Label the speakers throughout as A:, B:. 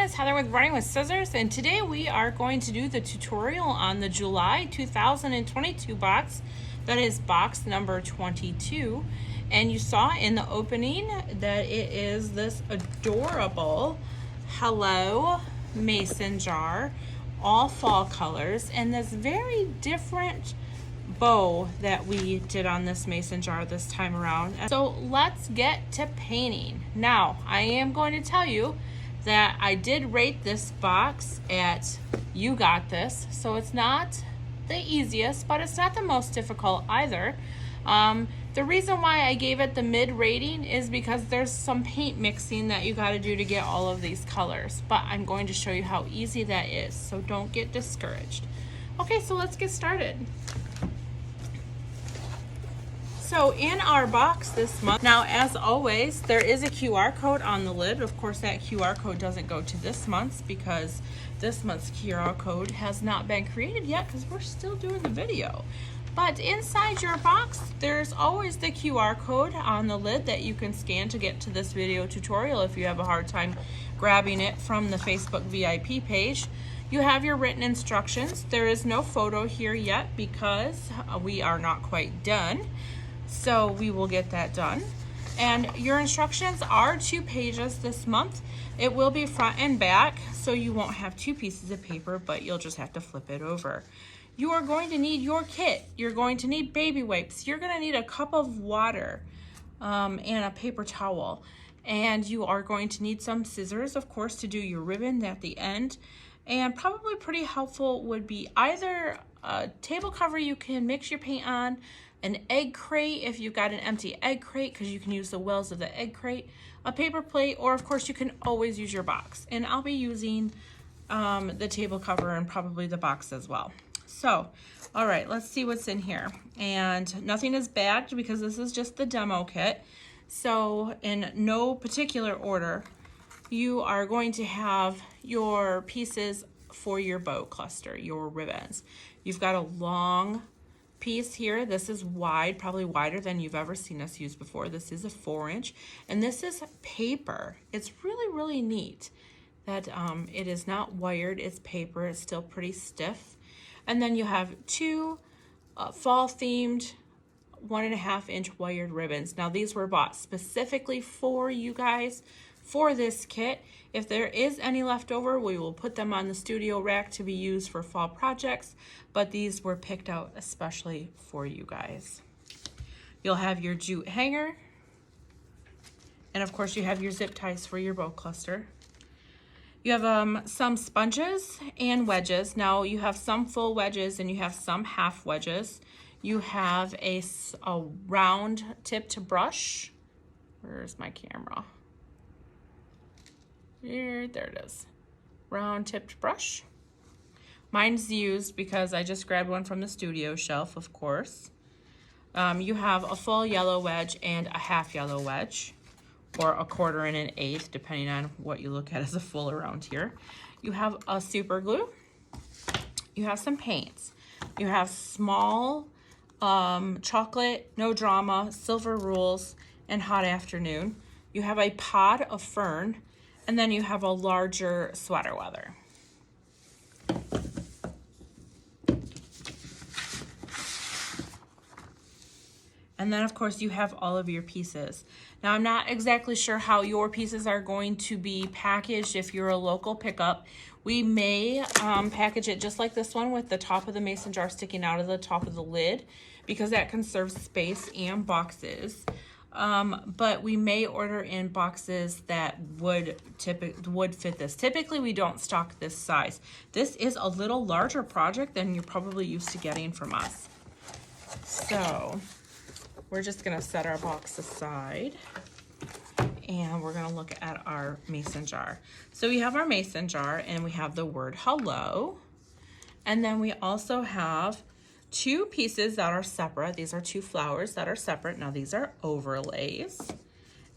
A: it's Heather with Running with Scissors, and today we are going to do the tutorial on the July 2022 box. That is box number 22, and you saw in the opening that it is this adorable Hello mason jar, all fall colors, and this very different bow that we did on this mason jar this time around. So let's get to painting. Now, I am going to tell you that I did rate this box at You Got This, so it's not the easiest, but it's not the most difficult either. The reason why I gave it the mid rating is because there's some paint mixing that you got to do to get all of these colors, but I'm going to show you how easy that is, so don't get discouraged. Okay, so let's get started. So in our box this month, now as always, there is a QR code on the lid. Of course, that QR code doesn't go to this month's because this month's QR code has not been created yet because we're still doing the video. But inside your box, there's always the QR code on the lid that you can scan to get to this video tutorial if you have a hard time grabbing it from the Facebook VIP page. You have your written instructions. There is no photo here yet because we are not quite done. So we will get that done. And your instructions are 2 pages this month. It will be front and back, so you won't have 2 pieces of paper, but you'll just have to flip it over. You are going to need your kit. You're going to need baby wipes. You're going to need a cup of water and a paper towel. And you are going to need some scissors, of course, to do your ribbon at the end. And probably pretty helpful would be either a table cover you can mix your paint on, an egg crate if you've got an empty egg crate because you can use the wells of the egg crate, a paper plate, or of course you can always use your box. And I'll be using the table cover and probably the box as well. So, all right, let's see what's in here. And nothing is bagged because this is just the demo kit. So in no particular order, you are going to have your pieces for your bow cluster, your ribbons. You've got a long piece here. This is wide, probably wider than you've ever seen us use before. This is a 4-inch, and this is paper. It's really, really neat that it is not wired, it's paper, it's still pretty stiff. And then you have 2 fall themed 1.5-inch wired ribbons. Now these were bought specifically for you guys for this kit. If there is any left over, we will put them on the studio rack to be used for fall projects, but these were picked out especially for you guys. You'll have your jute hanger, and of course you have your zip ties for your bow cluster. You have some sponges and wedges. Now you have some full wedges and you have some half wedges. You have a round tipped brush. Where's my camera? Here, there it is. Round tipped brush. Mine's used because I just grabbed one from the studio shelf, of course. You have a full yellow wedge and a half yellow wedge, or a 1/4 and an 1/8, depending on what you look at as a full around here. You have a super glue. You have some paints. You have small chocolate, no drama, silver rules, and hot afternoon. You have a pod of fern, and then you have a larger sweater weather. And then of course you have all of your pieces. Now I'm not exactly sure how your pieces are going to be packaged if you're a local pickup. We may package it just like this one with the top of the mason jar sticking out of the top of the lid because that conserves space and boxes. But we may order in boxes that would fit this. Typically we don't stock this size. This is a little larger project than you're probably used to getting from us. So we're just gonna set our box aside and we're gonna look at our mason jar. So we have our mason jar and we have the word hello. And then we also have 2 pieces that are separate. These are 2 flowers that are separate. Now these are overlays.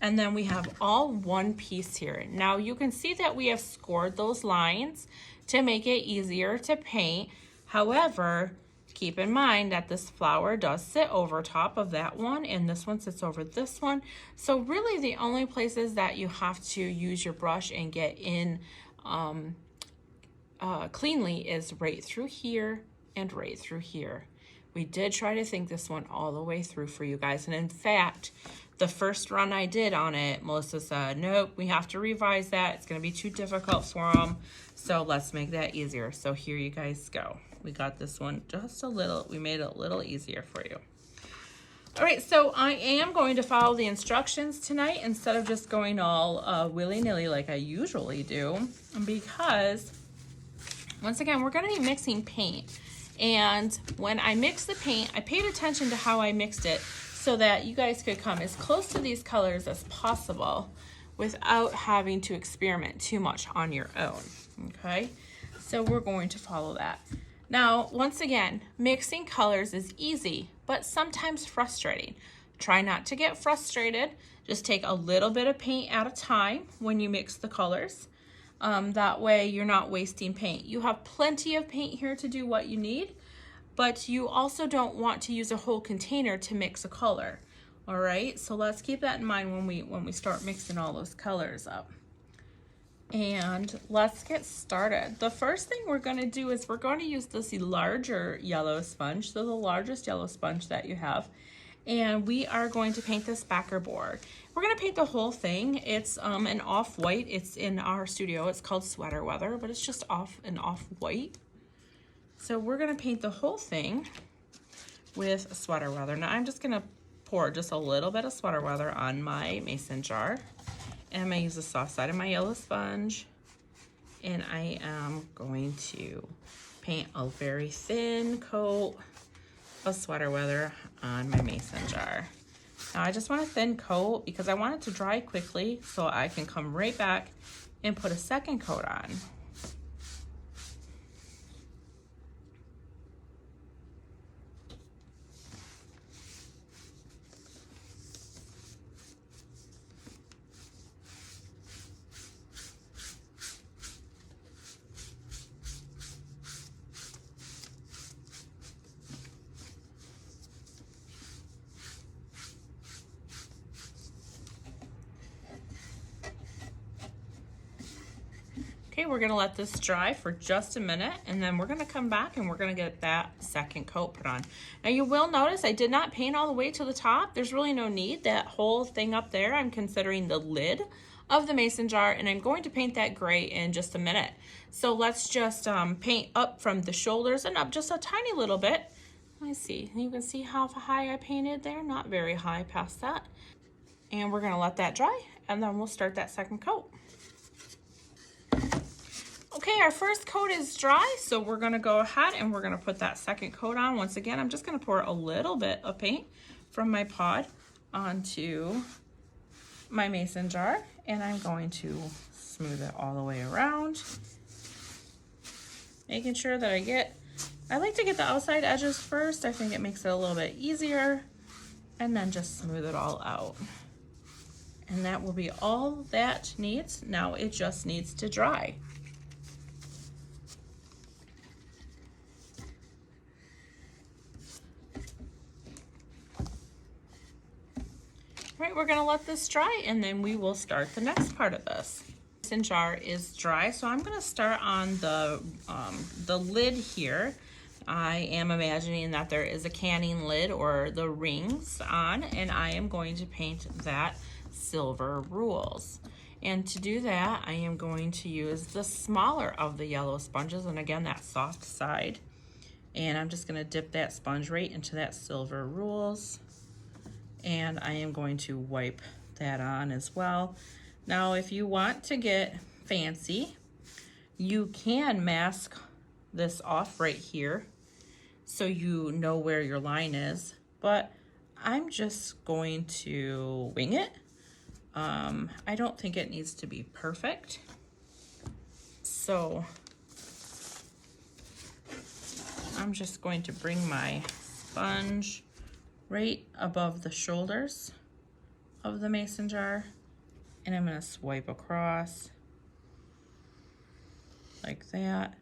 A: And then we have all one piece here. Now you can see that we have scored those lines to make it easier to paint. However, keep in mind that this flower does sit over top of that one and this one sits over this one. So really the only places that you have to use your brush and get in cleanly is right through here and right through here. We did try to think this one all the way through for you guys. And in fact, the first run I did on it, Melissa said, nope, we have to revise that. It's going to be too difficult for them. So let's make that easier. So here you guys go. We got this one just a little, we made it a little easier for you. All right, so I am going to follow the instructions tonight instead of just going all willy-nilly like I usually do, because once again, we're going to be mixing paint. And when I mix the paint, I paid attention to how I mixed it so that you guys could come as close to these colors as possible without having to experiment too much on your own, okay? So we're going to follow that. Now, once again, mixing colors is easy, but sometimes frustrating. Try not to get frustrated. Just take a little bit of paint at a time when you mix the colors. That way you're not wasting paint. You have plenty of paint here to do what you need, but you also don't want to use a whole container to mix a color. All right, so let's keep that in mind when we start mixing all those colors up. And let's get started. The first thing we're going to do is we're going to use this larger yellow sponge, so the largest yellow sponge that you have, and we are going to paint this backer board. We're going to paint the whole thing. It's an off-white. It's in our studio. It's called Sweater Weather, but it's just off-white. So we're going to paint the whole thing with Sweater Weather. Now I'm just going to pour just a little bit of Sweater Weather on my mason jar. And I'm going to use the soft side of my yellow sponge. And I am going to paint a very thin coat of Sweater Weather on my mason jar. Now I just want a thin coat because I want it to dry quickly so I can come right back and put a second coat on. Okay, we're gonna let this dry for just a minute, and then we're gonna come back and we're gonna get that second coat put on. Now you will notice I did not paint all the way to the top. There's really no need. That whole thing up there, I'm considering the lid of the mason jar, and I'm going to paint that gray in just a minute. So let's just paint up from the shoulders and up just a tiny little bit. Let me see, you can see how high I painted there, not very high past that. And we're gonna let that dry, and then we'll start that second coat. Okay, our first coat is dry, so we're gonna go ahead and we're gonna put that second coat on. Once again, I'm just gonna pour a little bit of paint from my pod onto my mason jar, and I'm going to smooth it all the way around. Making sure that I like to get the outside edges first. I think it makes it a little bit easier, and then just smooth it all out. And that will be all that needs. Now it just needs to dry. All right, we're gonna let this dry and then we will start the next part of this. This mason jar is dry, so I'm gonna start on the lid here. I am imagining that there is a canning lid or the rings on, and I am going to paint that Silver Rules. And to do that, I am going to use the smaller of the yellow sponges, and again, that soft side. And I'm just gonna dip that sponge right into that Silver Rules. And I am going to wipe that on as well. Now, if you want to get fancy, you can mask this off right here so you know where your line is, but I'm just going to wing it. I don't think it needs to be perfect. So I'm just going to bring my sponge right above the shoulders of the mason jar, and I'm going to swipe across like that.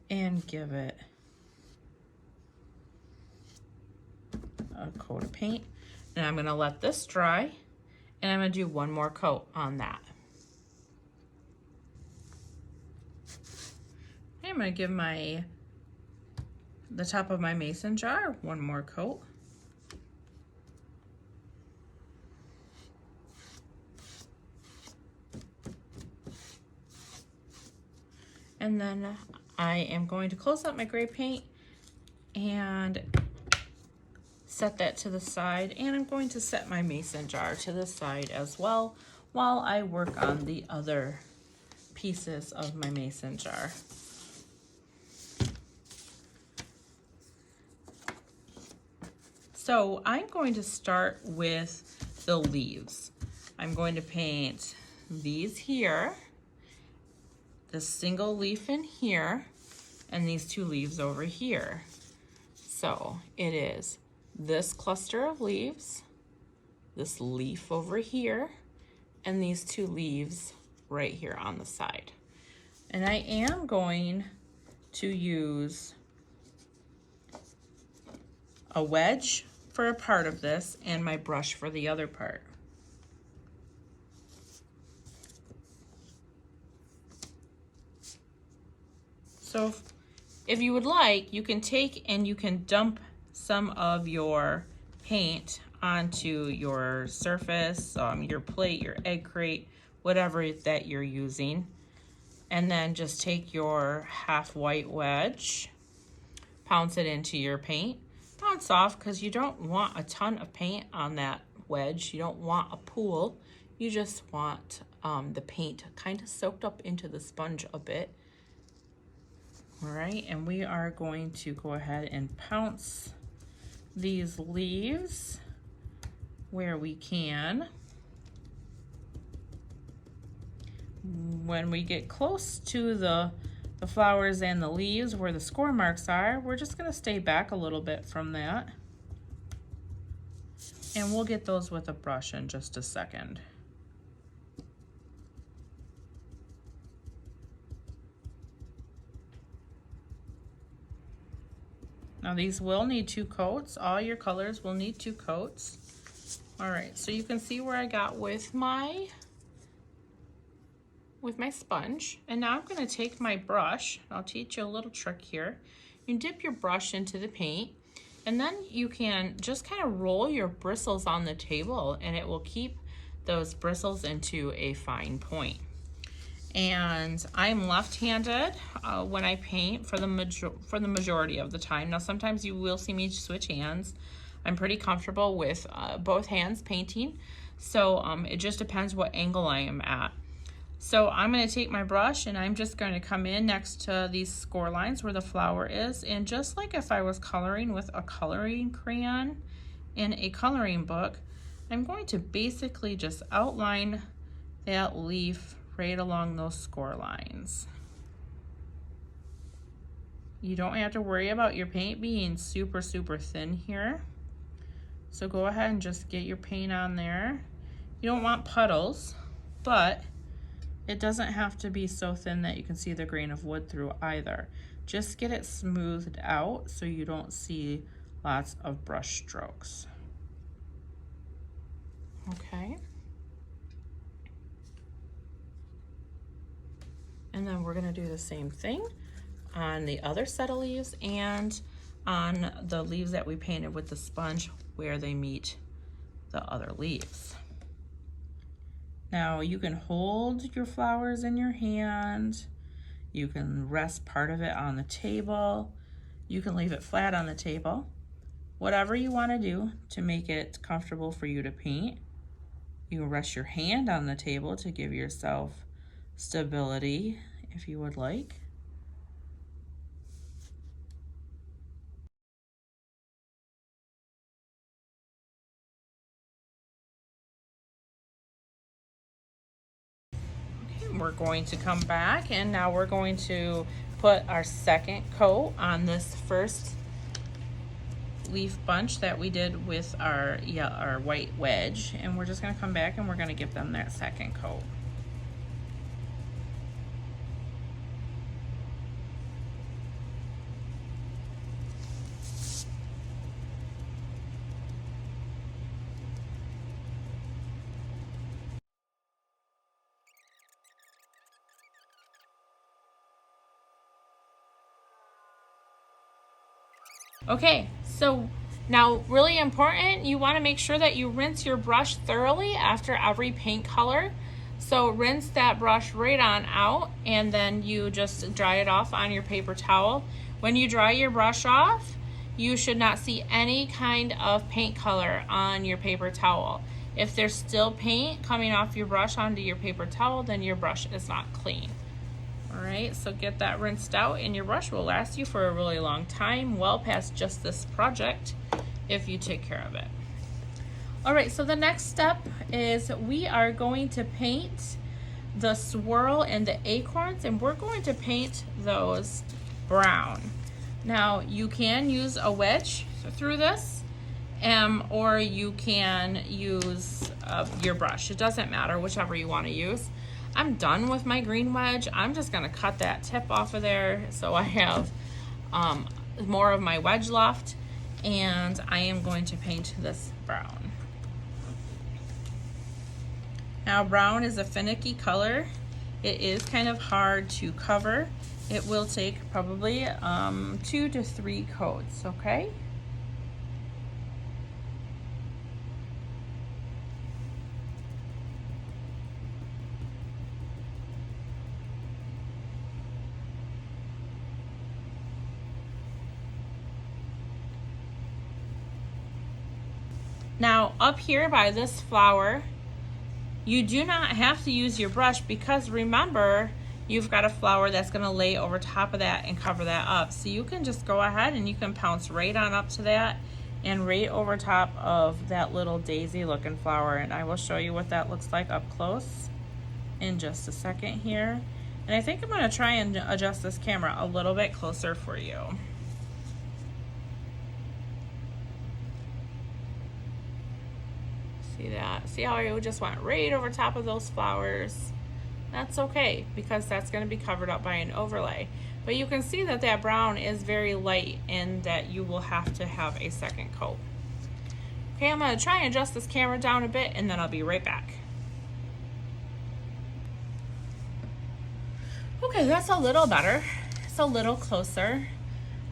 A: And give it a paint, and I'm gonna let this dry, and I'm gonna do one more coat on that. I'm gonna give the top of my mason jar one more coat. And then I am going to close up my gray paint and set that to the side, and I'm going to set my mason jar to the side as well while I work on the other pieces of my mason jar. So I'm going to start with the leaves. I'm going to paint these here, this single leaf in here, and these two leaves over here. So it is this cluster of leaves, this leaf over here, and these two leaves right here on the side. And I am going to use a wedge for a part of this and my brush for the other part. So if you would like, you can take and you can dump some of your paint onto your surface, your plate, your egg crate, whatever that you're using. And then just take your half white wedge, pounce it into your paint. Pounce off because you don't want a ton of paint on that wedge. You don't want a pool. You just want the paint kind of soaked up into the sponge a bit. All right, and we are going to go ahead and pounce these leaves where we can. When we get close to the flowers and the leaves where the score marks are, we're just gonna stay back a little bit from that. And we'll get those with a brush in just a second. Now these will need 2 coats. All your colors will need 2 coats. All right, so you can see where I got with my sponge. And now I'm gonna take my brush. I'll teach you a little trick here. You dip your brush into the paint, and then you can just kind of roll your bristles on the table, and it will keep those bristles into a fine point. And I'm left-handed when I paint for the majority of the time. Now sometimes you will see me switch hands. I'm pretty comfortable with both hands painting, so it just depends what angle I am at. So I'm going to take my brush and I'm just going to come in next to these score lines where the flower is, and just like if I was coloring with a coloring crayon in a coloring book, I'm going to basically just outline that leaf right along those score lines. You don't have to worry about your paint being super thin here. So go ahead and just get your paint on there. You don't want puddles, but it doesn't have to be so thin that you can see the grain of wood through either. Just get it smoothed out so you don't see lots of brush strokes. Okay. And then we're gonna do the same thing on the other set of leaves and on the leaves that we painted with the sponge where they meet the other leaves. Now you can hold your flowers in your hand. You can rest part of it on the table. You can leave it flat on the table. Whatever you want to do to make it comfortable for you to paint. You can rest your hand on the table to give yourself stability if you would like. Okay, we're going to come back and now we're going to put our second coat on this first leaf bunch that we did with our white wedge, and we're just going to come back and we're going to give them that second coat. Okay, so now really important, you want to make sure that you rinse your brush thoroughly after every paint color. So rinse that brush right on out, and then you just dry it off on your paper towel. When you dry your brush off, you should not see any kind of paint color on your paper towel. If there's still paint coming off your brush onto your paper towel, then your brush is not clean. All right, so get that rinsed out, and your brush will last you for a really long time, well past just this project, if you take care of it. All right, so the next step is we are going to paint the swirl and the acorns, and we're going to paint those brown. Now, you can use a wedge through this, or you can use your brush. It doesn't matter, whichever you want to use. I'm done with my green wedge. I'm just gonna cut that tip off of there so I have more of my wedge left, and I am going to paint this brown. Now, brown is a finicky color. It is kind of hard to cover. It will take probably 2 to 3 coats, okay? Now, up here by this flower, you do not have to use your brush, because remember, you've got a flower that's gonna lay over top of that and cover that up. So you can just go ahead and you can pounce right on up to that and right over top of that little daisy looking flower. And I will show you what that looks like up close in just a second here. And I think I'm gonna try and adjust this camera a little bit closer for you. See that? See how I just went right over top of those flowers? That's okay, because that's going to be covered up by an overlay. But you can see that that brown is very light and that you will have to have a second coat. Okay, I'm going to try and adjust this camera down a bit, and then I'll be right back. Okay, that's a little better. It's a little closer.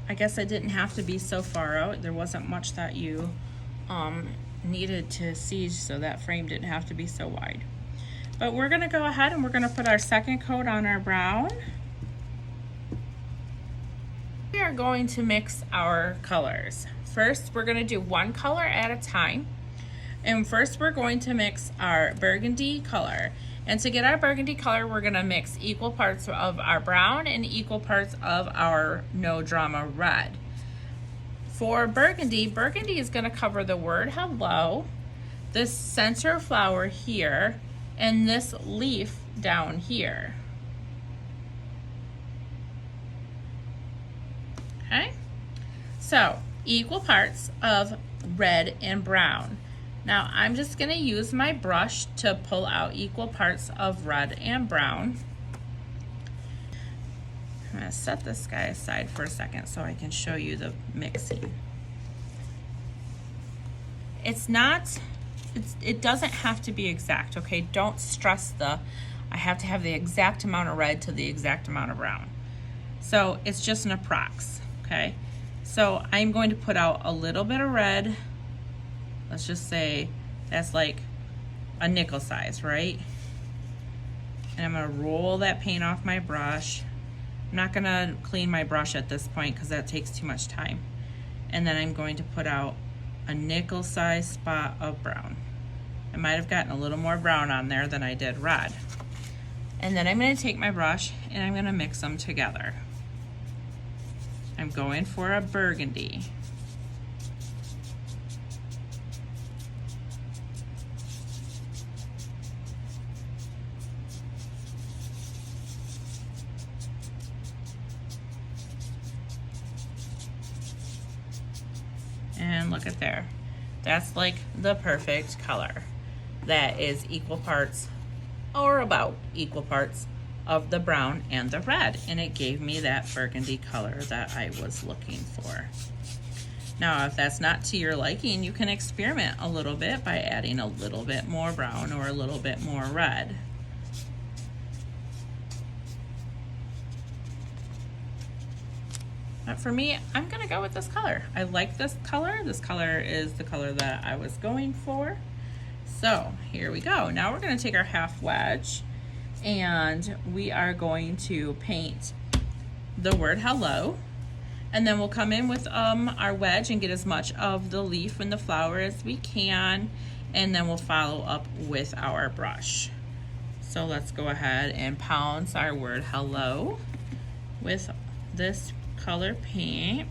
A: I guess I didn't have to be so far out. There wasn't much that you needed to see, so that frame didn't have to be so wide. But we're gonna go ahead and we're gonna put our second coat on our brown. We are going to mix our colors. First, we're gonna do one color at a time. And first we're going to mix our burgundy color. And to get our burgundy color, we're gonna mix equal parts of our brown and equal parts of our No Drama red. For burgundy, burgundy is gonna cover the word hello, this center flower here, and this leaf down here. Okay, so equal parts of red and brown. Now I'm just gonna use my brush to pull out equal parts of red and brown. I'm gonna set this guy aside for a second so I can show you the mixing. It doesn't have to be exact, okay? Don't stress I have to have the exact amount of red to the exact amount of brown. So it's just an approx, okay? So I'm going to put out a little bit of red. Let's just say that's like a nickel size, right? And I'm gonna roll that paint off my brush. I'm not gonna clean my brush at this point because that takes too much time. And then I'm going to put out a nickel size spot of brown. I might have gotten a little more brown on there than I did red. And then I'm gonna take my brush and I'm gonna mix them together. I'm going for a burgundy. And look at there. That's like the perfect color. That is equal parts, or about equal parts, of the brown and the red. And it gave me that burgundy color that I was looking for. Now, if that's not to your liking, you can experiment a little bit by adding a little bit more brown or a little bit more red. But for me, I'm gonna go with this color. I like this color. This color is the color that I was going for. So here we go. Now we're gonna take our half wedge and we are going to paint the word hello. And then we'll come in with our wedge and get as much of the leaf and the flower as we can. And then we'll follow up with our brush. So let's go ahead and pounce our word hello with this color paint.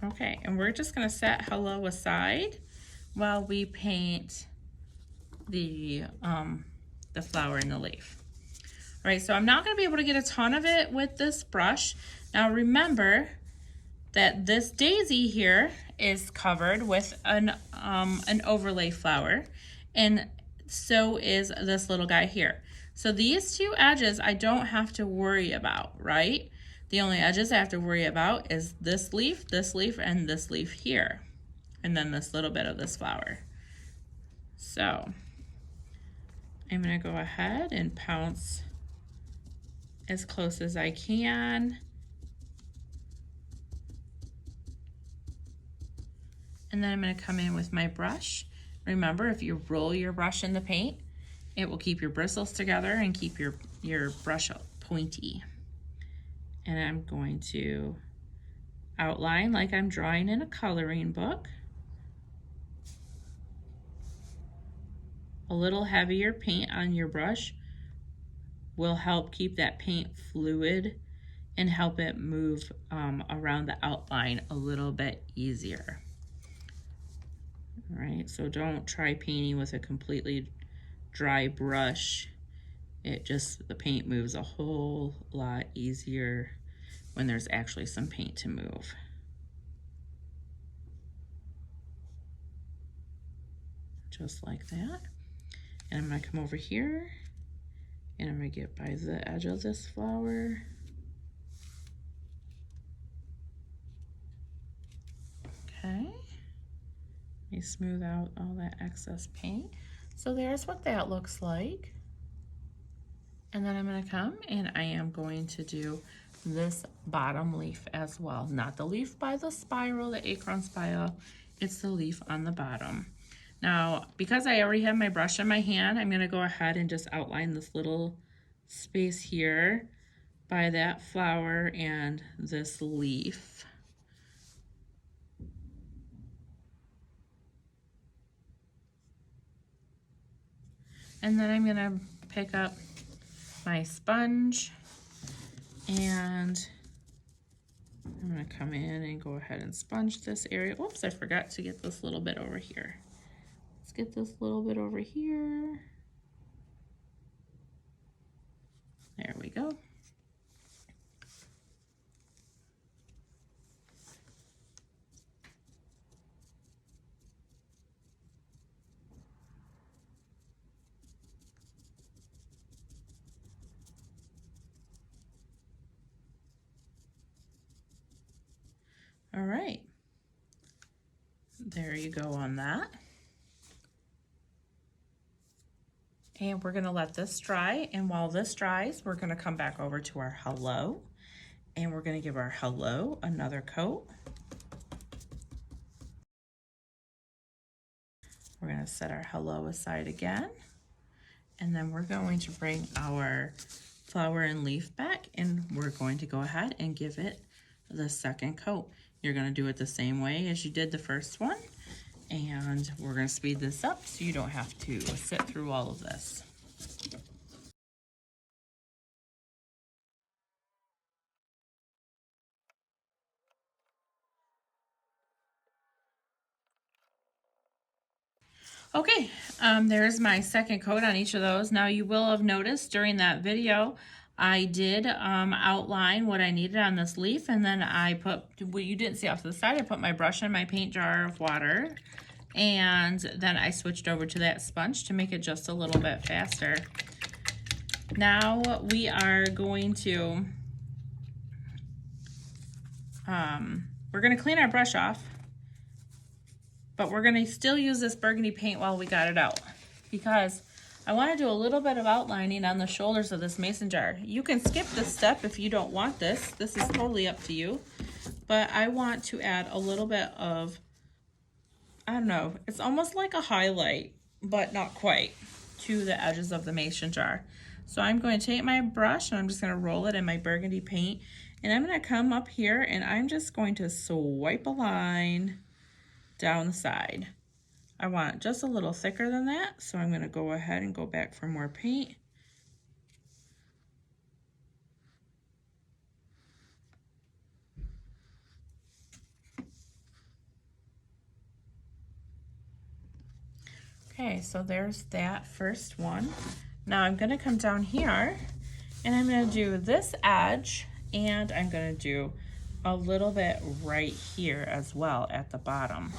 A: Okay, and we're just gonna set hello aside while we paint the flower and the leaf. All right, so I'm not gonna be able to get a ton of it with this brush. Now remember that this daisy here is covered with an overlay flower, and so is this little guy here. So these two edges I don't have to worry about, right? The only edges I have to worry about is this leaf, and this leaf here, and then this little bit of this flower. So I'm gonna go ahead and pounce as close as I can. And then I'm gonna come in with my brush. Remember, if you roll your brush in the paint, it will keep your bristles together and keep your brush pointy. And I'm going to outline like I'm drawing in a coloring book. A little heavier paint on your brush will help keep that paint fluid and help it move around the outline a little bit easier. All right, so don't try painting with a completely dry brush. The paint moves a whole lot easier when there's actually some paint to move. Just like that. And I'm gonna come over here and I'm gonna get by the edge of this flower. Okay. Let me smooth out all that excess paint. So there's what that looks like. And then I'm gonna come and I am going to do this bottom leaf as well. Not the leaf by the spiral, the acorn spiral, it's the leaf on the bottom. Now, because I already have my brush in my hand, I'm gonna go ahead and just outline this little space here by that flower and this leaf. And then I'm gonna pick up my sponge and I'm gonna come in and go ahead and sponge this area. Oops, I forgot to get this little bit over here. Let's get this little bit over here. There we go. All right, there you go on that. And we're gonna let this dry, and while this dries, we're gonna come back over to our hello, and we're gonna give our hello another coat. We're gonna set our hello aside again, and then we're going to bring our flower and leaf back, and we're going to go ahead and give it the second coat. You're gonna do it the same way as you did the first one, and we're gonna speed this up so you don't have to sit through all of this. Okay, there's my second coat on each of those. Now you will have noticed during that video, I did outline what I needed on this leaf, and then I put, what you didn't see off to the side, I put my brush in my paint jar of water, and then I switched over to that sponge to make it just a little bit faster. Now we are going to, we're gonna clean our brush off, but we're gonna still use this burgundy paint while we got it out, because I want to do a little bit of outlining on the shoulders of this mason jar. You can skip this step if you don't want this. This is totally up to you. But I want to add a little bit of, I don't know, it's almost like a highlight, but not quite, to the edges of the mason jar. So I'm going to take my brush and I'm just going to roll it in my burgundy paint. And I'm going to come up here and I'm just going to swipe a line down the side. I want it just a little thicker than that, so I'm going to go ahead and go back for more paint. Okay, so there's that first one. Now I'm going to come down here and I'm going to do this edge, and I'm going to do a little bit right here as well at the bottom.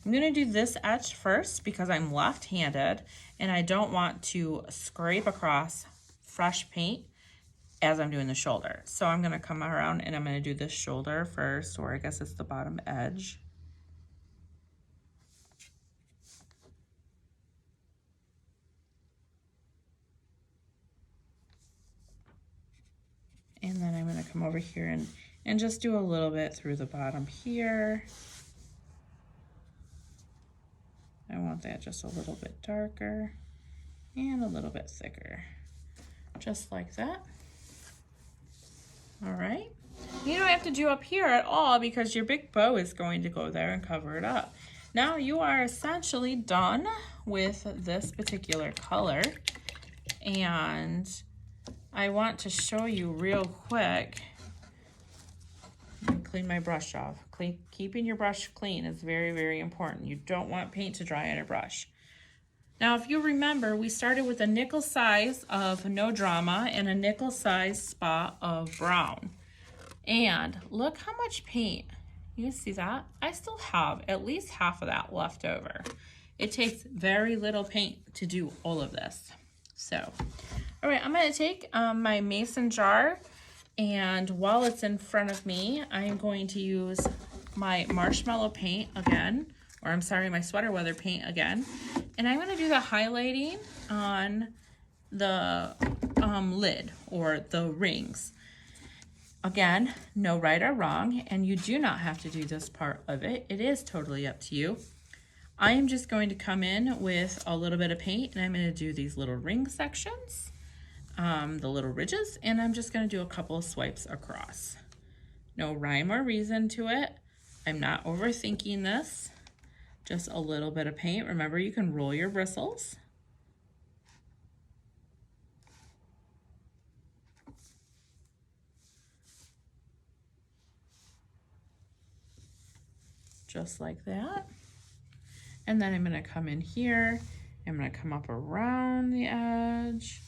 A: I'm going to do this edge first because I'm left-handed and I don't want to scrape across fresh paint as I'm doing the shoulder. So I'm going to come around and I'm going to do this shoulder first, or I guess it's the bottom edge. And then I'm going to come over here and just do a little bit through the bottom here. I want that just a little bit darker and a little bit thicker, just like that. All right. You don't have to do up here at all because your big bow is going to go there and cover it up. Now you are essentially done with this particular color, and I want to show you real quick. Let me clean my brush off. Keeping your brush clean is very, very important. You don't want paint to dry on a brush. Now, if you remember, we started with a nickel size of No Drama and a nickel size spot of brown. And look how much paint. You see that? I still have at least half of that left over. It takes very little paint to do all of this. So, all right, I'm going to take my mason jar, and while it's in front of me, I'm going to use my marshmallow paint again, or I'm sorry, my sweater weather paint again. And I'm going to do the highlighting on the lid or the rings. Again, no right or wrong, and you do not have to do this part of it. It is totally up to you. I am just going to come in with a little bit of paint, and I'm going to do these little ring sections, the little ridges, and I'm just going to do a couple of swipes across. No rhyme or reason to it. I'm not overthinking this. Just a little bit of paint. Remember, you can roll your bristles. Just like that. And then I'm going to come in here. I'm going to come up around the edge.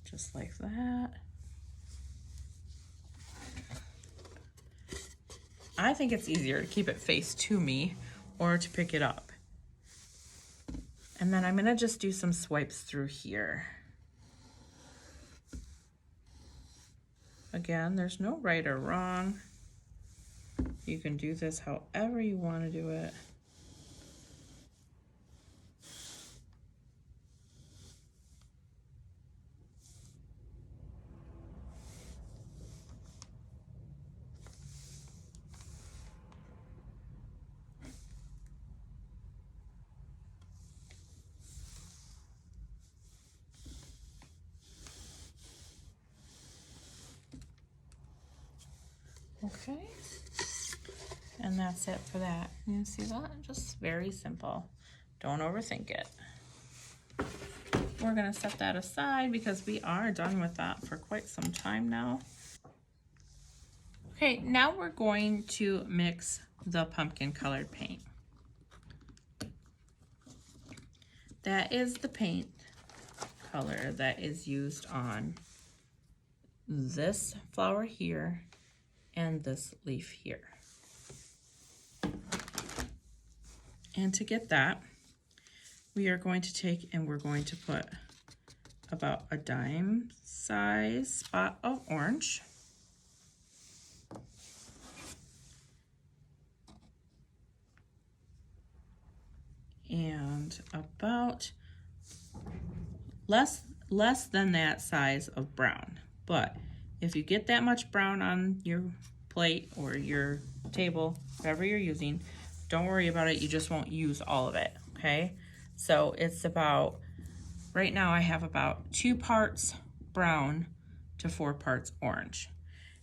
A: Just like that. I think it's easier to keep it faced to me or to pick it up. And then I'm going to just do some swipes through here. Again, there's no right or wrong. You can do this however you want to do it. Okay, and that's it for that. You see that? Just very simple. Don't overthink it. We're gonna set that aside because we are done with that for quite some time now. Okay, now we're going to mix the pumpkin colored paint. That is the paint color that is used on this flower here and this leaf here. And to get that, we are going to take and we're going to put about a dime size spot of orange. And about less than that size of brown. But if you get that much brown on your plate or your table, whatever you're using, don't worry about it. You just won't use all of it, okay? So it's about, right now I have about 2 parts brown to 4 parts orange.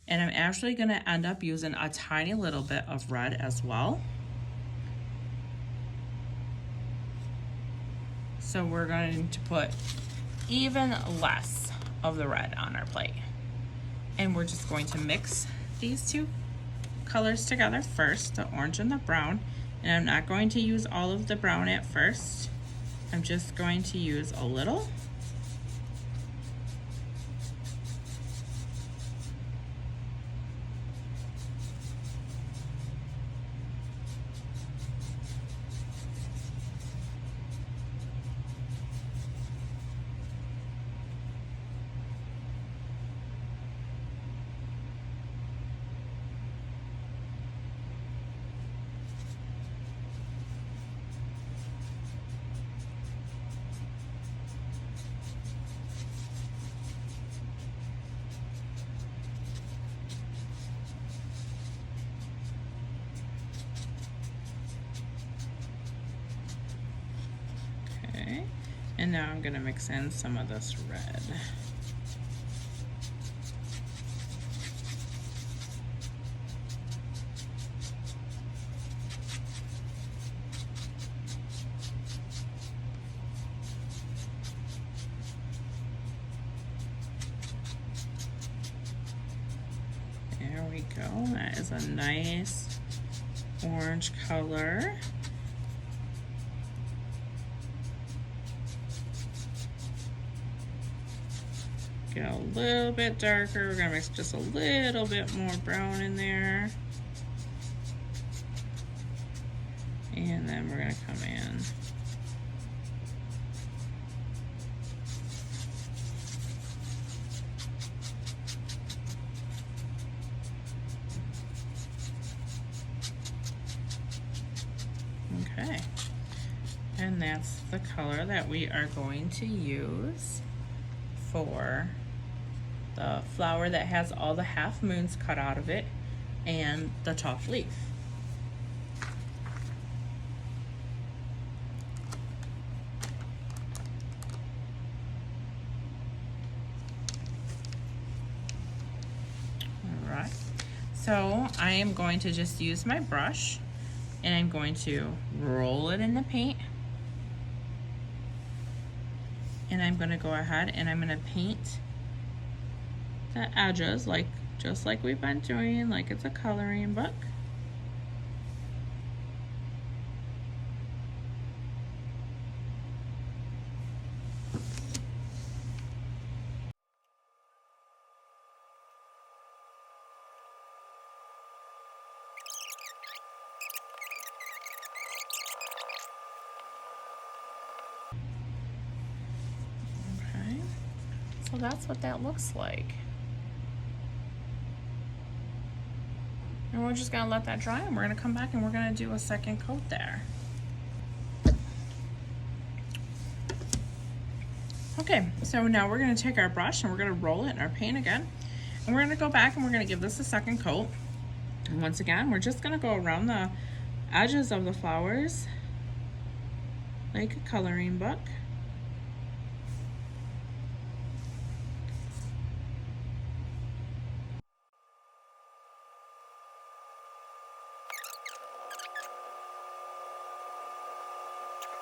A: And I'm actually gonna end up using a tiny little bit of red as well. So we're going to put even less of the red on our plate. And we're just going to mix these 2 colors together first, the orange and the brown. And I'm not going to use all of the brown at first. I'm just going to use a little. And now I'm gonna mix in some of this red. There we go, that is a nice orange color. Get a little bit darker. We're gonna mix just a little bit more brown in there. And then we're gonna come in. Okay. And that's the color that we are going to use for the flower that has all the half moons cut out of it and the top leaf. All right, so I am going to just use my brush and I'm going to roll it in the paint. And I'm gonna go ahead and I'm gonna paint the edges just like we've been doing, like it's a coloring book. Okay, so that's what that looks like. And we're just gonna let that dry and we're gonna come back and we're gonna do a second coat there. Okay, so now we're gonna take our brush and we're gonna roll it in our paint again. And we're gonna go back and we're gonna give this a second coat. And once again, we're just gonna go around the edges of the flowers like a coloring book.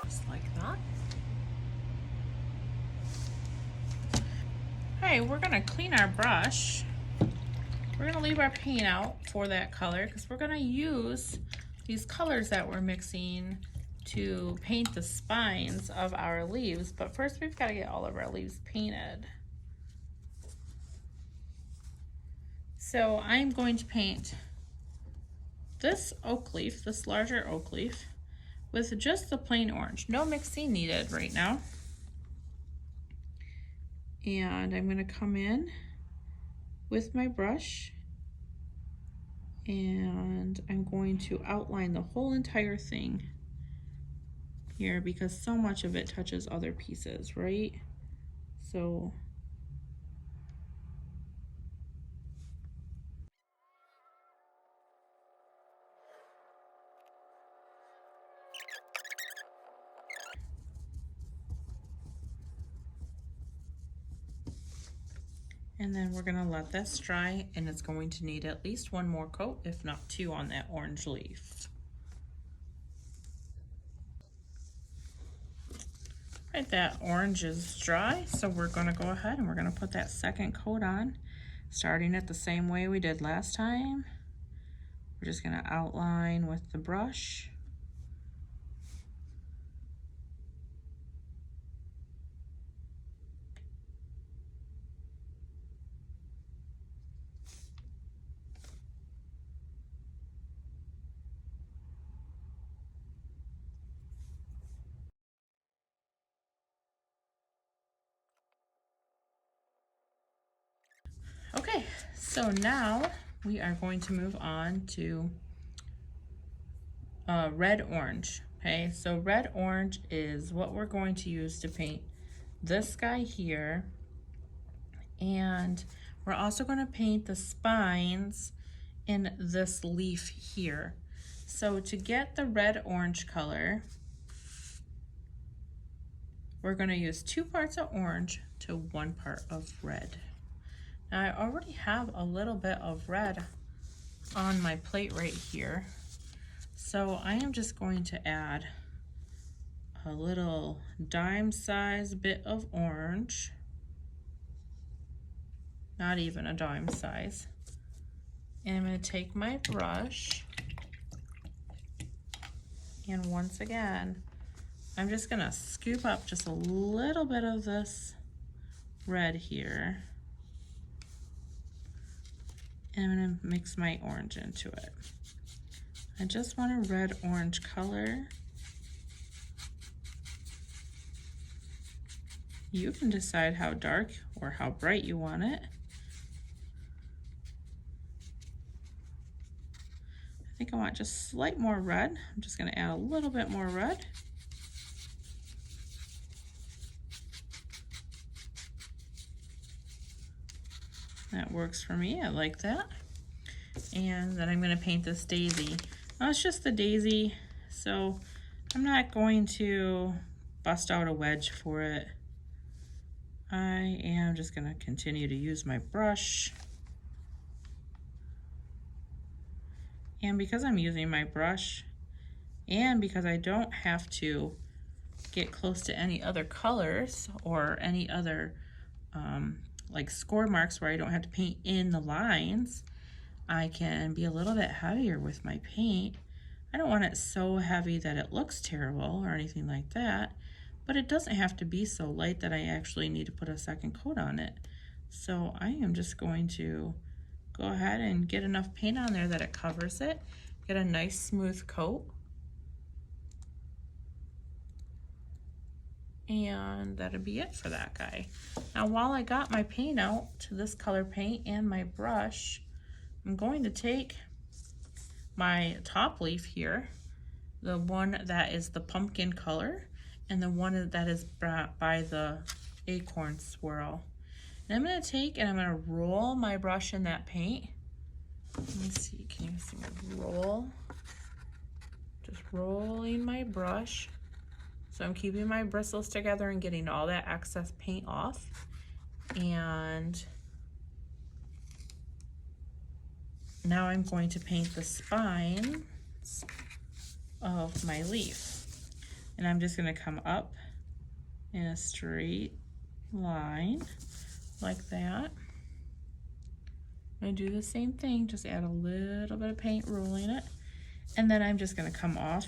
A: Just like that. Okay, we're gonna clean our brush. We're gonna leave our paint out for that color because we're gonna use these colors that we're mixing to paint the spines of our leaves. But first we've gotta get all of our leaves painted. So I'm going to paint this oak leaf, this larger oak leaf, with just the plain orange. No mixing needed right now. And I'm gonna come in with my brush and I'm going to outline the whole entire thing here because so much of it touches other pieces, right? So and then we're gonna let this dry, and it's going to need at least one more coat, if not two, on that orange leaf. Right, that orange is dry, so we're gonna go ahead and we're gonna put that second coat on, starting it the same way we did last time. We're just gonna outline with the brush. Okay, so now we are going to move on to red orange. Okay, so red orange is what we're going to use to paint this guy here, and we're also going to paint the spines in this leaf here. So to get the red orange color, we're going to use 2 parts of orange to 1 part of red. Now I already have a little bit of red on my plate right here, so I am just going to add a little dime size bit of orange, not even a dime size, and I'm going to take my brush, and once again I'm just going to scoop up just a little bit of this red here, and I'm going to mix my orange into it. I just want a red orange color. You can decide how dark or how bright you want it. I think I want just slight more red. I'm just going to add a little bit more red. That works for me. I like that. And then I'm going to paint this daisy. Now it's just the daisy, so I'm not going to bust out a wedge for it. I am just going to continue to use my brush. And because I'm using my brush, and because I don't have to get close to any other colors or any other like score marks where I don't have to paint in the lines, I can be a little bit heavier with my paint. I don't want it so heavy that it looks terrible or anything like that, but it doesn't have to be so light that I actually need to put a second coat on it. So I am just going to go ahead and get enough paint on there that it covers it, get a nice smooth coat. And that'll be it for that guy. Now while I got my paint out to this color paint and my brush, I'm going to take my top leaf here, the one that is the pumpkin color and the one that is by the acorn swirl. And I'm going to take and I'm going to roll my brush in that paint. Let me see, can you see me roll? Just rolling my brush. So I'm keeping my bristles together and getting all that excess paint off. And now I'm going to paint the spines of my leaf. And I'm just going to come up in a straight line like that. I'm going to do the same thing, just add a little bit of paint, rolling it. And then I'm just going to come off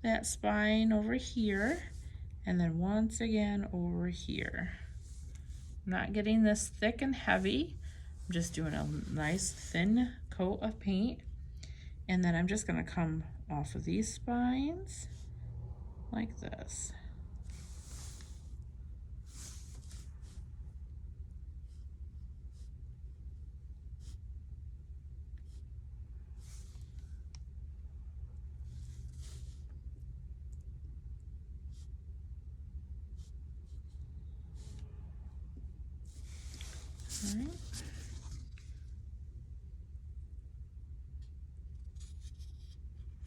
A: that spine over here, and then once again over here. I'm not getting this thick and heavy. I'm just doing a nice thin coat of paint, and then I'm just going to come off of these spines like this. All right.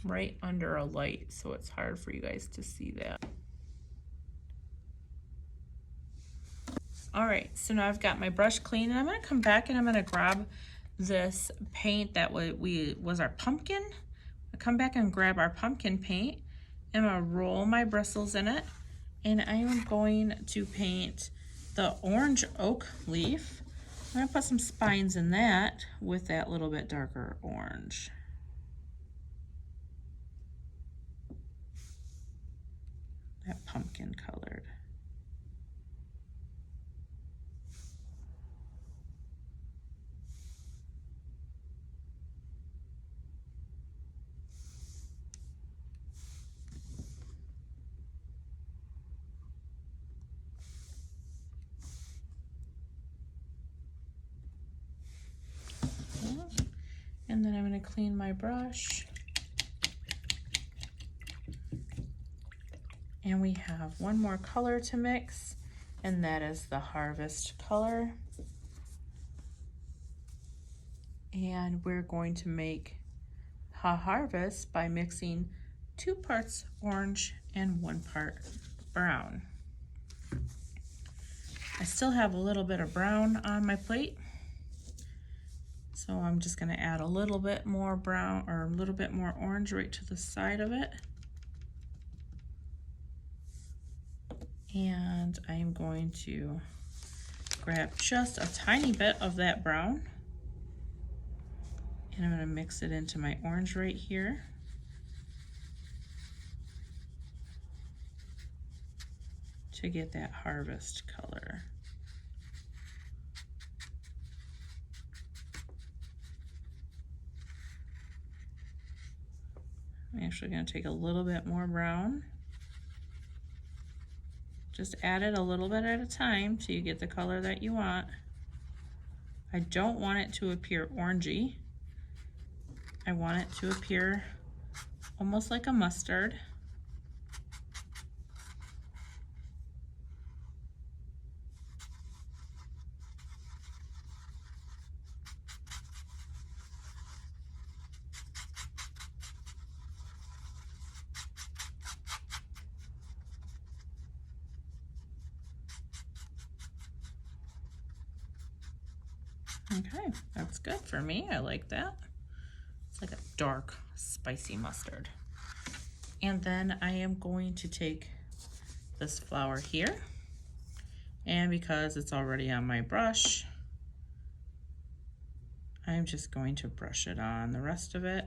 A: Right under a light, so it's hard for you guys to see that. All right, so now I've got my brush clean, and I'm gonna come back and I'm gonna grab this paint that was our pumpkin. I come back and grab our pumpkin paint, and I'm gonna roll my bristles in it, and I am going to paint the orange oak leaf. I'm gonna put some spines in that with that little bit darker orange. That pumpkin colored. And then I'm going to clean my brush. And we have one more color to mix, and that is the Harvest color. And we're going to make a harvest by mixing 2 parts orange and 1 part brown. I still have a little bit of brown on my plate, so I'm just going to add a little bit more brown or a little bit more orange right to the side of it. And I'm going to grab just a tiny bit of that brown, and I'm going to mix it into my orange right here. To get that harvest color. I'm actually going to take a little bit more brown. Just add it a little bit at a time till you get the color that you want. I don't want it to appear orangey. I want it to appear almost like a mustard. Okay, that's good for me. I like that. It's like a dark, spicy mustard. And then I am going to take this flower here, and because it's already on my brush, I'm just going to brush it on the rest of it.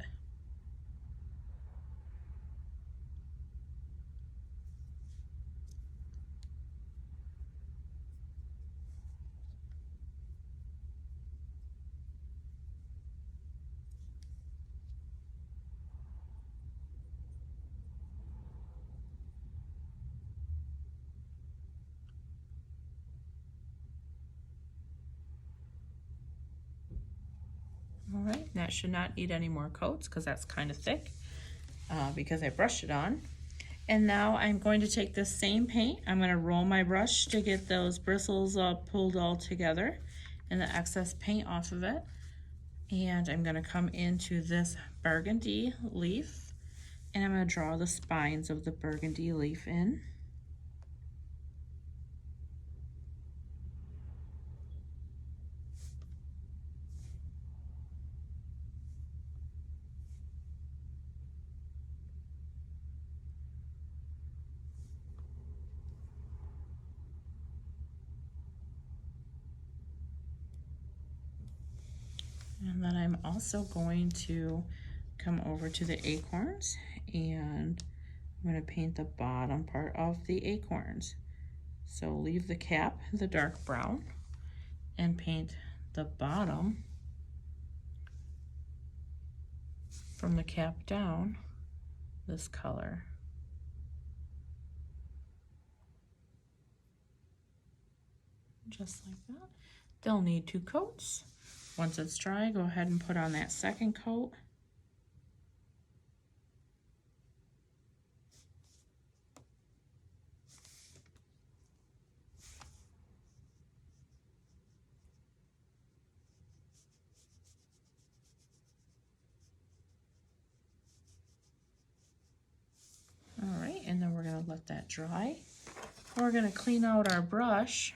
A: All right, that should not need any more coats because that's kind of thick because I brushed it on. And now I'm going to take this same paint. I'm going to roll my brush to get those bristles pulled all together and the excess paint off of it. And I'm going to come into this burgundy leaf, and I'm going to draw the spines of the burgundy leaf in. And then I'm also going to come over to the acorns, and I'm going to paint the bottom part of the acorns. So leave the cap the dark brown and paint the bottom from the cap down this color. Just like that. They'll need 2 coats. Once it's dry, go ahead and put on that second coat. that dry. We're going to clean out our brush.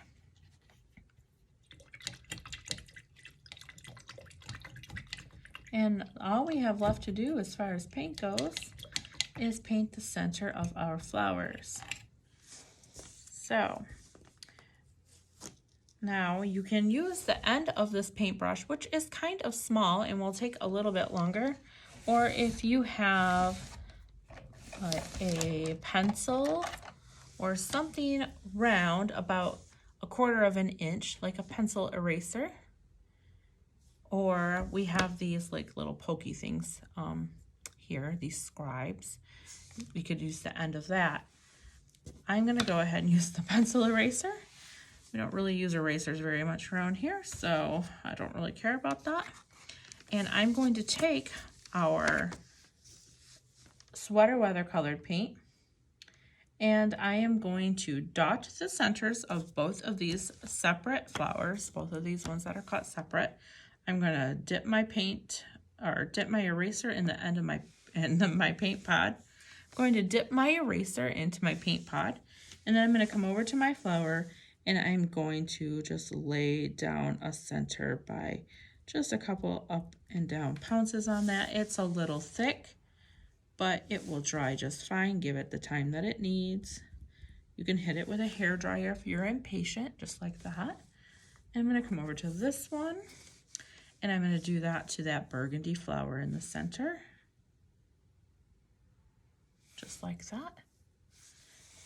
A: And all we have left to do as far as paint goes is paint the center of our flowers. So now you can use the end of this paintbrush, which is kind of small and will take a little bit longer, or if you have a pencil or something round about 1/4 of an inch, like a pencil eraser, or we have these like little pokey things here, these scribes. We could use the end of that. I'm gonna go ahead and use the pencil eraser. We don't really use erasers very much around here, so I don't really care about that. And I'm going to take our sweater weather colored paint, and I am going to dot the centers of both of these separate flowers, both of these ones that are cut separate. I'm gonna dip my paint, or dip my eraser in the end of my paint pod. I'm going to dip my eraser into my paint pod, and then I'm gonna come over to my flower, and I'm going to just lay down a center by just a couple up and down pounces on that. It's a little thick, but it will dry just fine. Give it the time that it needs. You can hit it with a hair dryer if you're impatient, just like that. And I'm gonna come over to this one, and I'm gonna do that to that burgundy flower in the center. Just like that.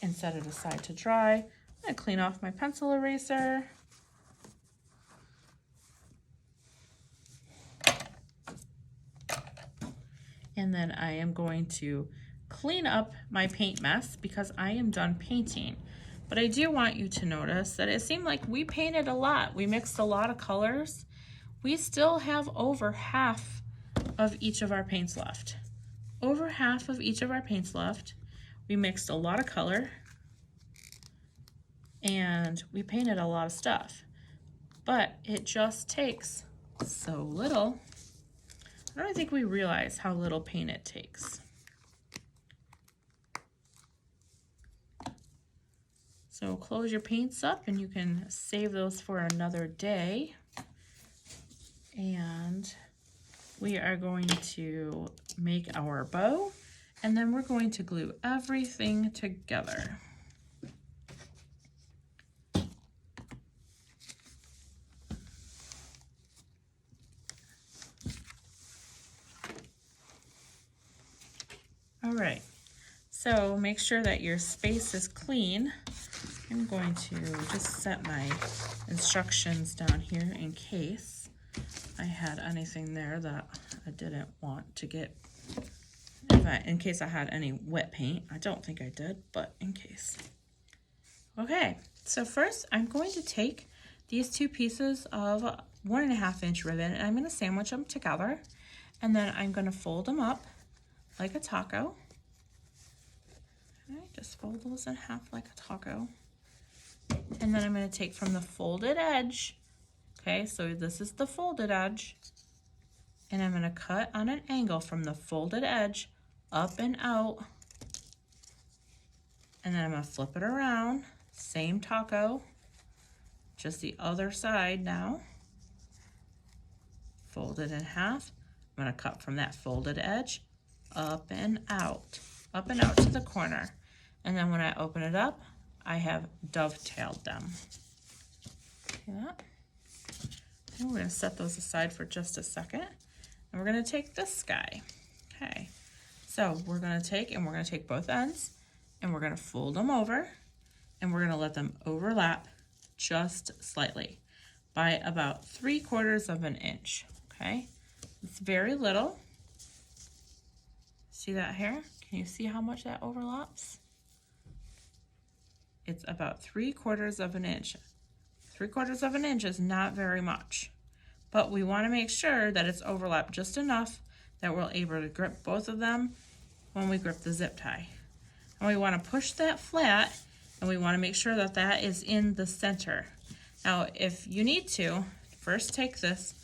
A: And set it aside to dry. I'm gonna clean off my pencil eraser. And then I am going to clean up my paint mess because I am done painting. But I do want you to notice that it seemed like we painted a lot. We mixed a lot of colors. We still have over half of each of our paints left. Over half of each of our paints left. We mixed a lot of color and we painted a lot of stuff. But it just takes so little. I don't think we realize how little paint it takes. So close your paints up and you can save those for another day. And we are going to make our bow, and then we're going to glue everything together. All right, so make sure that your space is clean. I'm going to just set my instructions down here in case I had anything there that I didn't want to get, in case I had any wet paint. I don't think I did, but in case. Okay, so first I'm going to take these two pieces of 1.5 inch ribbon and I'm going to sandwich them together, and then I'm going to fold them up like a taco. Okay, just fold those in half like a taco. And then I'm going to take from the folded edge. Okay, so this is the folded edge, and I'm going to cut on an angle from the folded edge up and out, and then I'm going to flip it around, same taco, just the other side now, fold it in half. I'm going to cut from that folded edge up and out to the corner, and then when I open it up, I have dovetailed them. See that? And we're going to set those aside for just a second. And we're going to take this guy. Okay. So we're going to take both ends and we're going to fold them over, and we're going to let them overlap just slightly by about 3/4 of an inch. Okay. It's very little. See that here? Can you see how much that overlaps? It's about 3/4 of an inch. 3/4 of an inch is not very much, but we want to make sure that it's overlapped just enough that we're able to grip both of them when we grip the zip tie. And we want to push that flat, and we want to make sure that that is in the center. Now, if you need to, first take this,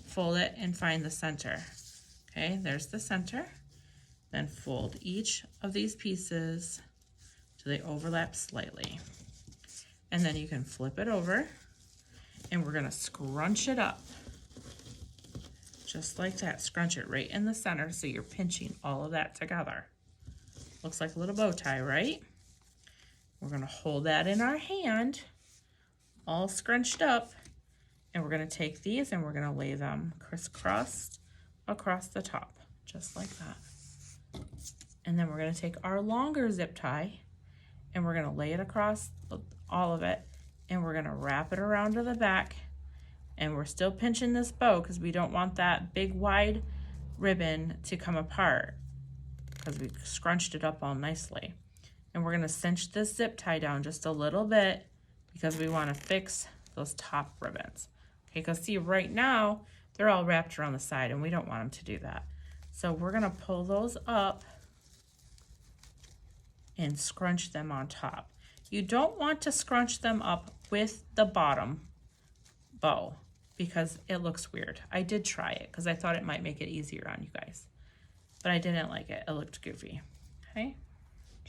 A: fold it, and find the center. Okay, there's the center. Then fold each of these pieces so they overlap slightly. And then you can flip it over, and we're gonna scrunch it up. Just like that, scrunch it right in the center so you're pinching all of that together. Looks like a little bow tie, right? We're gonna hold that in our hand, all scrunched up, and we're gonna take these and we're gonna lay them crisscrossed across the top, just like that. And then we're gonna take our longer zip tie and we're gonna lay it across all of it, and we're gonna wrap it around to the back, and we're still pinching this bow because we don't want that big wide ribbon to come apart because we scrunched it up all nicely. And we're gonna cinch this zip tie down just a little bit because we wanna fix those top ribbons. Okay, because see right now, they're all wrapped around the side and we don't want them to do that. So we're gonna pull those up and scrunch them on top. You don't want to scrunch them up with the bottom bow because it looks weird. I did try it because I thought it might make it easier on you guys, but I didn't like it. It looked goofy. Okay,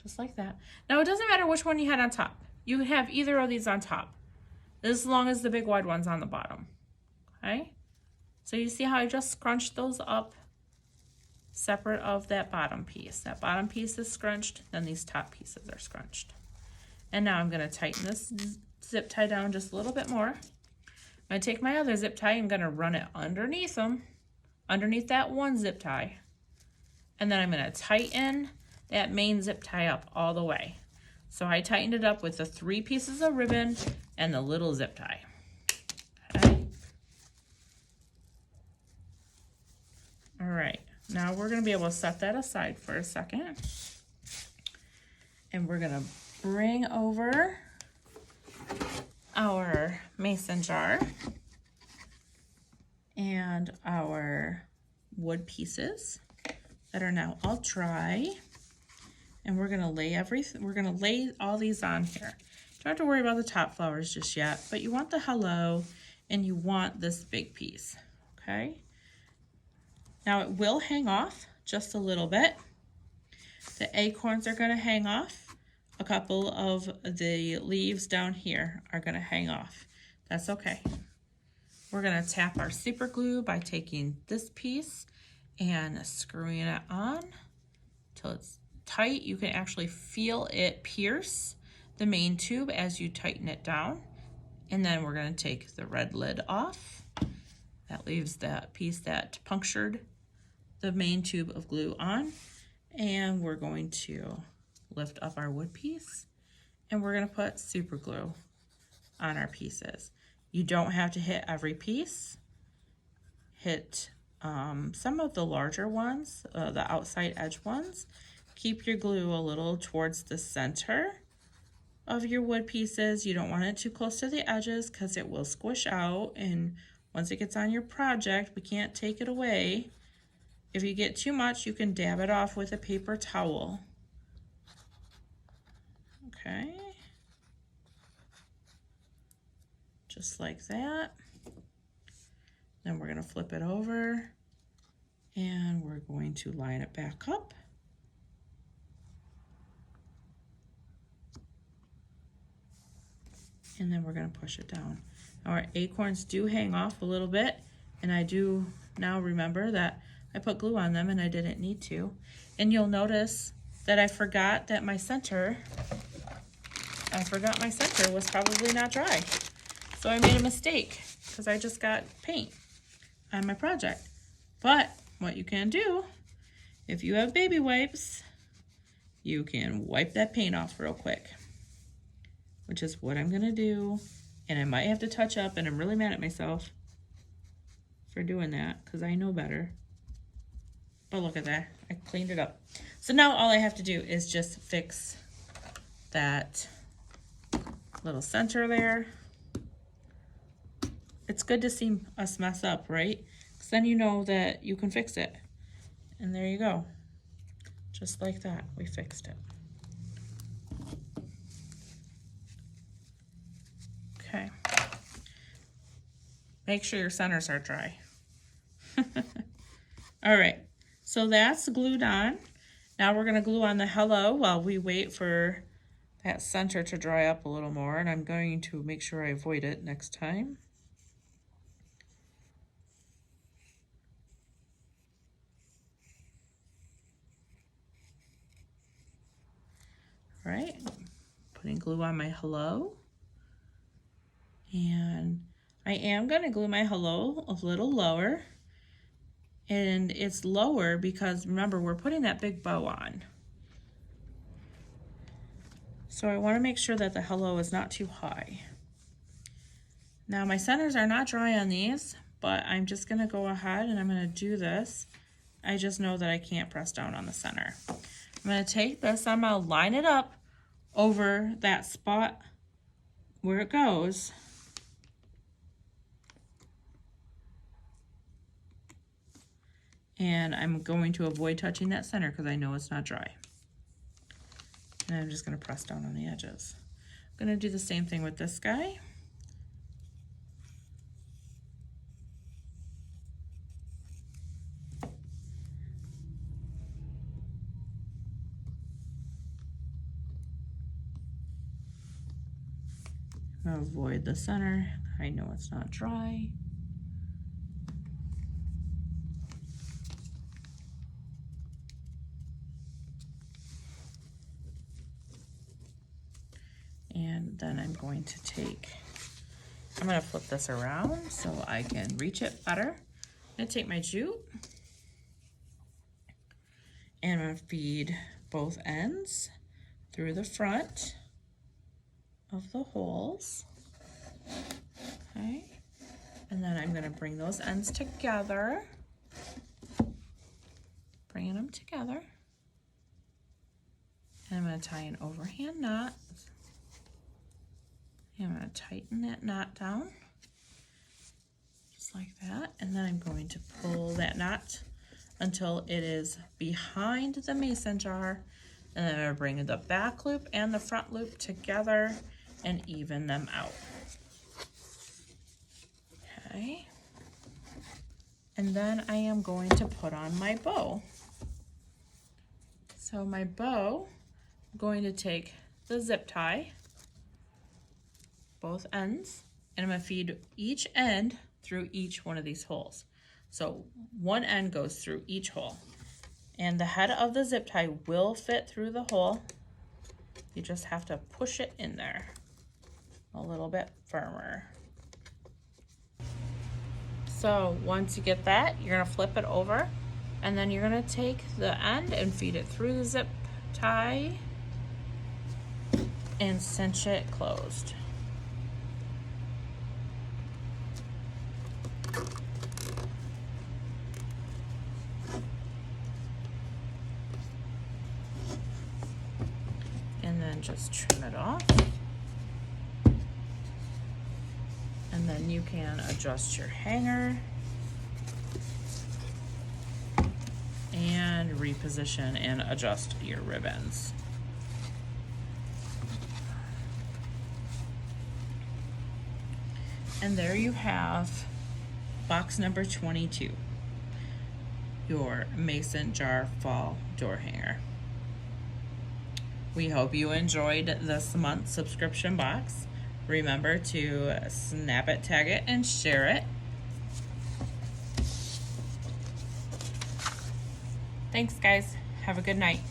A: just like that. Now it doesn't matter which one you had on top. You could have either of these on top, as long as the big wide one's on the bottom. Okay, so you see how I just scrunched those up separate of that bottom piece. That bottom piece is scrunched, then these top pieces are scrunched. And now I'm gonna tighten this zip tie down just a little bit more. I'm gonna take my other zip tie, I'm gonna run it underneath them, underneath that one zip tie. And then I'm gonna tighten that main zip tie up all the way. So I tightened it up with the 3 pieces of ribbon and the little zip tie. Okay. All right, now we're gonna be able to set that aside for a second. And we're gonna bring over our mason jar and our wood pieces that are now all dry. And we're gonna lay all these on here. Don't have to worry about the top flowers just yet, but you want the hello and you want this big piece, okay? Now it will hang off just a little bit. The acorns are gonna hang off. A couple of the leaves down here are gonna hang off. That's okay. We're gonna tap our super glue by taking this piece and screwing it on till it's tight. You can actually feel it pierce the main tube as you tighten it down. And then we're gonna take the red lid off. That leaves that piece that punctured the main tube of glue on. And we're going to lift up our wood piece and we're gonna put super glue on our pieces. You don't have to hit every piece. Hit some of the larger ones, the outside edge ones. Keep your glue a little towards the center of your wood pieces. You don't want it too close to the edges because it will squish out, and once it gets on your project, we can't take it away. If you get too much, you can dab it off with a paper towel. Okay. Just like that. Then we're going to flip it over and we're going to line it back up. And then we're going to push it down. Our acorns do hang off a little bit, and I do now remember that I put glue on them and I didn't need to. And you'll notice that I forgot my center was probably not dry. So I made a mistake because I just got paint on my project. But what you can do, if you have baby wipes, you can wipe that paint off real quick, which is what I'm gonna do. And I might have to touch up, and I'm really mad at myself for doing that because I know better. But look at that, I cleaned it up. So now all I have to do is just fix that little center there. It's good to see us mess up, right? Because then you know that you can fix it. And there you go. Just like that, we fixed it. Okay. Make sure your centers are dry. All right, so that's glued on. Now we're gonna glue on the hello while we wait for that center to dry up a little more, and I'm going to make sure I avoid it next time. All right, putting glue on my hello. And I am going to glue my hello a little lower. And it's lower because, remember, we're putting that big bow on. So I want to make sure that the hello is not too high. Now my centers are not dry on these, but I'm just going to go ahead and I'm going to do this. I just know that I can't press down on the center. I'm going to take this, I'm going to line it up over that spot where it goes. And I'm going to avoid touching that center because I know it's not dry. And I'm just going to press down on the edges. I'm going to do the same thing with this guy. I'm going to avoid the center. I know it's not dry. And then I'm going to I'm going to flip this around so I can reach it better. I'm going to take my jute and I'm going to feed both ends through the front of the holes. Okay. And then I'm going to bring those ends together. Bringing them together. And I'm going to tie an overhand knot. I'm going to tighten that knot down, just like that, and then I'm going to pull that knot until it is behind the mason jar, and then I'm going to bring the back loop and the front loop together and even them out. Okay, and then I am going to put on my bow. So my bow, I'm going to take the zip tie, both ends, and I'm going to feed each end through each one of these holes. So one end goes through each hole, and the head of the zip tie will fit through the hole. You just have to push it in there a little bit firmer. So once you get that, you're going to flip it over, and then you're going to take the end and feed it through the zip tie and cinch it closed. And then just trim it off. And then you can adjust your hanger and reposition and adjust your ribbons. And there you have box number 22, your mason jar fall door hanger. We hope you enjoyed this month's subscription box. Remember to snap it, tag it, and share it. Thanks, guys. Have a good night.